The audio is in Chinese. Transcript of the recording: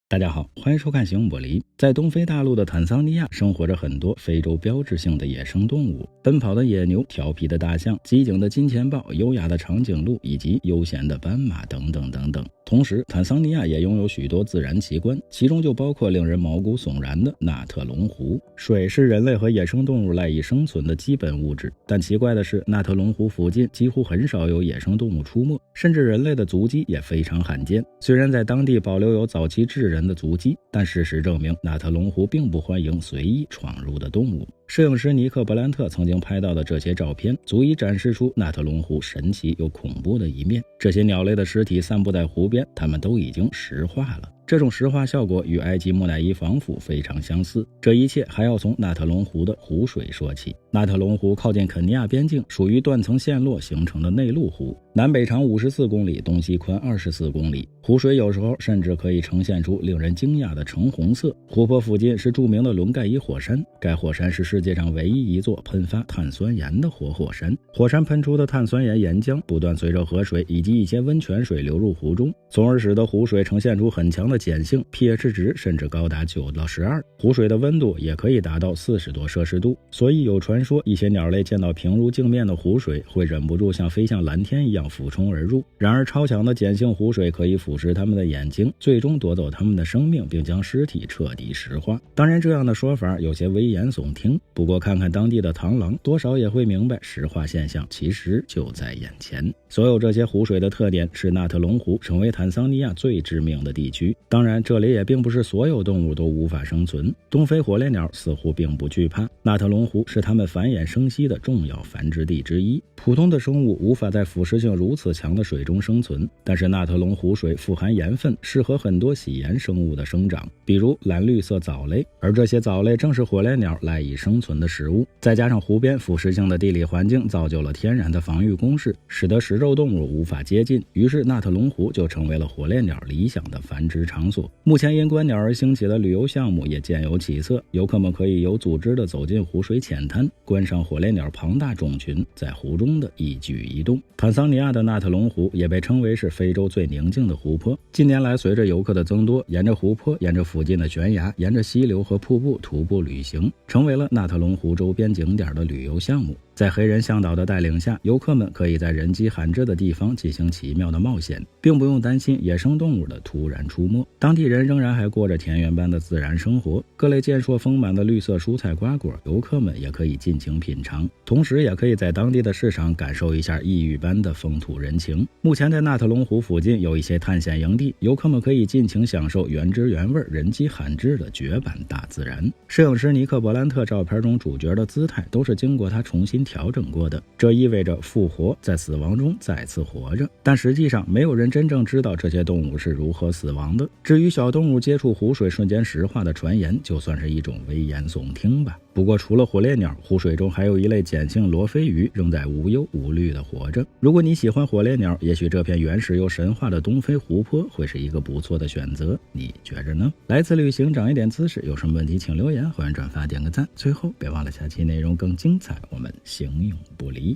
大家好，欢迎收看行不离。在东非大陆的坦桑尼亚生活着很多非洲标志性的野生动物，奔跑的野牛、调皮的大象、机警的金钱豹、优雅的长颈鹿以及悠闲的斑马等等等等。同时，坦桑尼亚也拥有许多自然奇观，其中就包括令人毛骨悚然的纳特龙湖。水是人类和野生动物赖以生存的基本物质，但奇怪的是，纳特龙湖附近几乎很少有野生动物出没，甚至人类的足迹也非常罕见。虽然在当地保留有早期智人的足迹，但事实证明，纳特龙湖并不欢迎随意闯入的动物。摄影师尼克·伯兰特曾经拍到的这些照片，足以展示出纳特龙湖神奇又恐怖的一面。这些鸟类的尸体散布在湖边，它们都已经石化了。这种石化效果与埃及木乃伊防腐非常相似。这一切还要从纳特龙湖的湖水说起。纳特龙湖靠近肯尼亚边境，属于断层陷落形成的内陆湖，南北长54公里，东西宽24公里。湖水有时候甚至可以呈现出令人惊讶的橙红色。湖泊附近是著名的伦盖伊火山，该火山是世界上唯一一座喷发碳酸盐的活火山。火山喷出的碳酸盐岩浆不断随着河水以及一些温泉水流入湖中，从而使得湖水呈现出很强的碱性， pH 值甚至高达9到12，湖水的温度也可以达到40多摄氏度。所以有传说，一些鸟类见到平如镜面的湖水，会忍不住像飞向蓝天一样俯冲而入。然而超强的碱性湖水可以腐蚀它们的眼睛，最终夺走它们的生命，并将尸体彻底石化。当然，这样的说法有些危言耸听，不过看看当地的螳螂，多少也会明白石化现象其实就在眼前。所有这些湖水的特点，使纳特龙湖成为坦桑尼亚最致命的地区。当然，这里也并不是所有动物都无法生存，东非火烈鸟似乎并不惧怕。纳特龙湖是它们繁衍生息的重要繁殖地之一。普通的生物无法在腐蚀性如此强的水中生存，但是纳特龙湖水富含盐分，适合很多喜盐生物的生长，比如蓝绿色藻类，而这些藻类正是火烈鸟赖以生存的食物。再加上湖边腐蚀性的地理环境造就了天然的防御工事，使得食肉动物无法接近，于是纳特龙湖就成为了火烈鸟理想的繁殖场所。目前因观鸟而兴起的旅游项目也渐有起色，游客们可以有组织地走进湖水浅滩，观赏火烈鸟庞大种群在湖中的一举一动。坦桑尼亚的纳特龙湖也被称为是非洲最宁静的湖泊。近年来，随着游客的增多，沿着湖泊、沿着附近的悬崖、沿着溪流和瀑布徒步旅行，成为了纳特龙湖周边景点的旅游项目。在黑人向导的带领下，游客们可以在人迹罕至的地方进行奇妙的冒险，并不用担心野生动物的突然出没。当地人仍然还过着田园般的自然生活，各类健硕丰满的绿色蔬菜瓜果，游客们也可以尽情品尝，同时也可以在当地的市场感受一下异域般的风土人情。目前在纳特龙湖附近有一些探险营地，游客们可以尽情享受原汁原味、人迹罕至的绝版大自然。摄影师尼克·伯兰特照片中主角的姿态都是经过他重新调整过的，这意味着复活，在死亡中再次活着。但实际上，没有人真正知道这些动物是如何死亡的。至于小动物接触湖水瞬间石化的传言，就算是一种危言耸听吧。不过除了火烈鸟，湖水中还有一类碱性罗非鱼仍在无忧无虑地活着。如果你喜欢火烈鸟，也许这片原始又神话的东非湖泊会是一个不错的选择，你觉着呢？来次旅行长一点姿势，有什么问题请留言，欢迎转发点个赞。最后别忘了下期内容更精彩，我们形影不离。